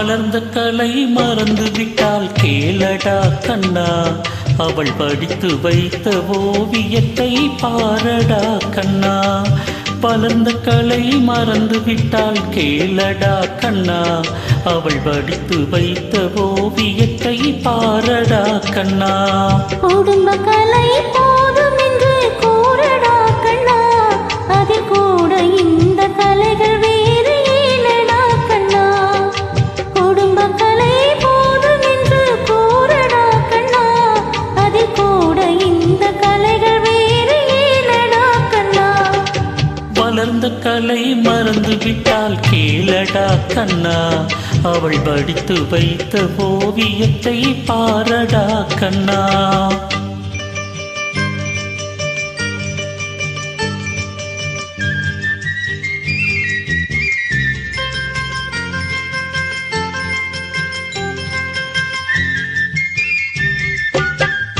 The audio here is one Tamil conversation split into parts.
வளர்ந்த கலை மறந்து விட்டால் கேளடா கண்ணா, அவள் படித்து வைத்த ஓவியத்தை பாரடா கண்ணா. வளர்ந்த கலை மறந்து விட்டால் கேளடா கண்ணா, அவள் படித்து வைத்த ஓவியத்தை பாரடா கண்ணா. குடும்ப கலை போதும் என்று கூறடா கண்ணா, அதில் கூட இந்த கலைகள் வேறு ஏனடா கண்ணா. குடும்ப கலை போதும் என்று கூறடா கண்ணா, அதில் கூட இந்த கலைகள் வேறு ஏனடா கண்ணா. வளர்ந்த கலை மறந்து விட்டால் கேளடா கண்ணா, அவள் படித்து வைத்த ஓவியத்தை பாரடா கண்ணா.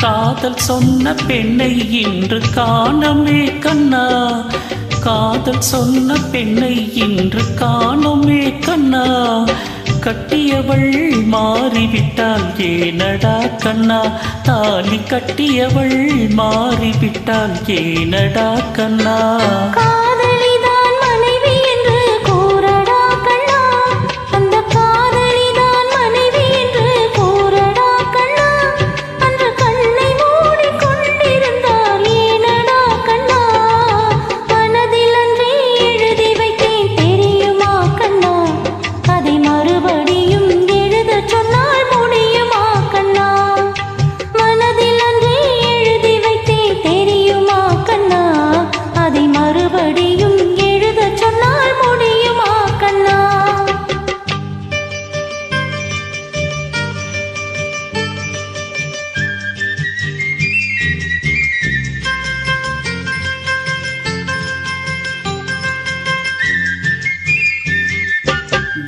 காதல் சொன்ன பெண்ணை இன்று காணமே கண்ணா, காதல் சொன்ன பெண்ணை இன்று காணோமே கண்ணா. கட்டியவள் மாறிவிட்டால் ஏனடா கண்ணா, தாலி கட்டியவள் மாறிவிட்டால் ஏனடா கண்ணா. காதலிதான் மனைவி என்று கூறடா கண்ணா, அந்த காதலிதான் மனைவி என்று கூறடா கண்ணா. அன்று கண்ணை மூடிக்கொண்டிருந்தால் ஏனடா கண்ணா, மனதில் அன்றே எழுதி வைத்தேன் தெரியுமா கண்ணா. அதை மறுபடியும் எழுத சொன்னால் முடியுமா கண்ணா. மனதில் அன்றே எழுதி வைத்தேன் தெரியுமா கண்ணா, அதை மறுபடியும் எழுத சொன்னால் முடியுமா கண்ணா.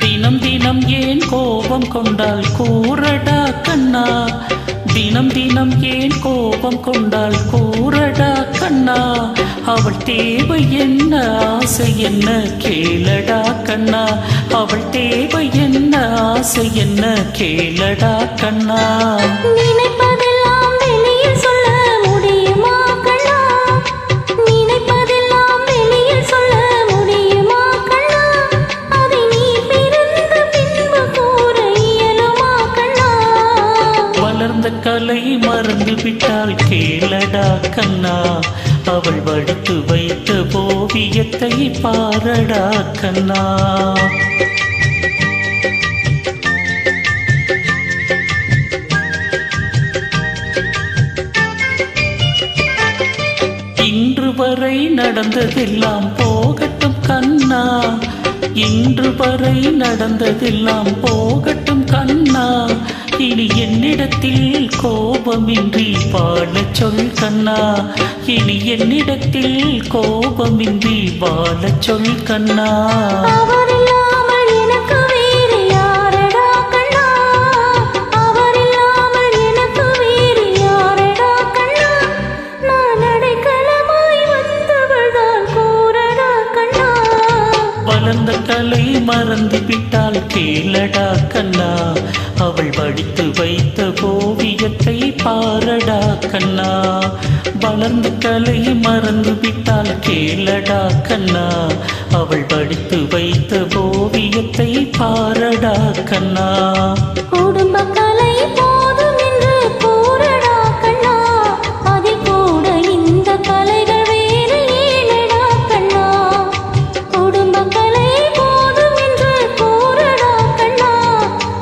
தினம் தினம் ஏன் கோபம் கொண்டால் கூறடா கண்ணா, தினம் தினம் ஏன் கோபம் கொண்டால் கூறடா கண்ணா. அவள் தேவை என்ன ஆசை என்ன கேளடா கண்ணா, அவள் தேவை என்ன ஆசை என்ன கேளடா கண்ணா. நினைப்பதெல்லாம் வெளியில் சொல்ல முடியுமா கண்ணா, நினைப்பதெல்லாம் வெளியில் சொல்ல முடியுமா கண்ணா. அதை நீ பிறந்த பின்பு கூற இயலுமா கண்ணா. வளர்ந்த கலை மறந்து விட்டால் கேளடா கண்ணா, அவள் வடித்து வைத்த ஓவியத்தை பாரடா கண்ணா. இன்று வரை நடந்ததெல்லாம் போகட்டும் கண்ணா, இன்று வரை நடந்ததெல்லாம் போகட்டும் கண்ணா. இனி என்னிடத்தில் கோபமின்றி வாழச் சொல் கண்ணா, இனி என்னிடத்தில் கோபமின்றி வாழச் சொல் கண்ணா. அவரில்லாமல் எனக்கு வேறு யாரடா கண்ணா, அவரில்லாமல் எனக்கு வேறு யாரடா கண்ணா. நான் அடைக்கலமாய் வந்தவள்தான் கூறடா கண்ணா. வளர்ந்த கலை மறந்து விட்டால் கேளடா கண்ணா, அவள் வடித்து வைத்த ஓவியத்தை பாரடா கண்ணா. வளர்ந்த கலை மறந்து விட்டால் கேளடா கண்ணா, அவள் வடித்து வைத்த ஓவியத்தை பாரடா கண்ணா. குடும்ப கலை போதும் என்று கூறடா கண்ணா, அதில் கூட இந்த கலைகள் வேறு ஏனடா கண்ணா. குடும்ப கலை போதும் என்று கூறடா கண்ணா,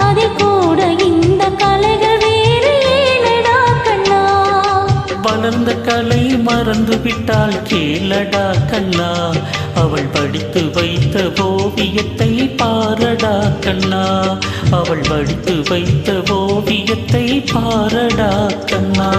அதில் கூட இந்த கலைகள் வேறு ஏனடா கண்ணா. வளர்ந்த கலை மறந்து விட்டால் கேளடா கண்ணா, அவள் படித்து வைத்த ஓவியத்தை பாரடா கண்ணா, அவள் படித்து வைத்த ஓவியத்தை பாரடா கண்ணா.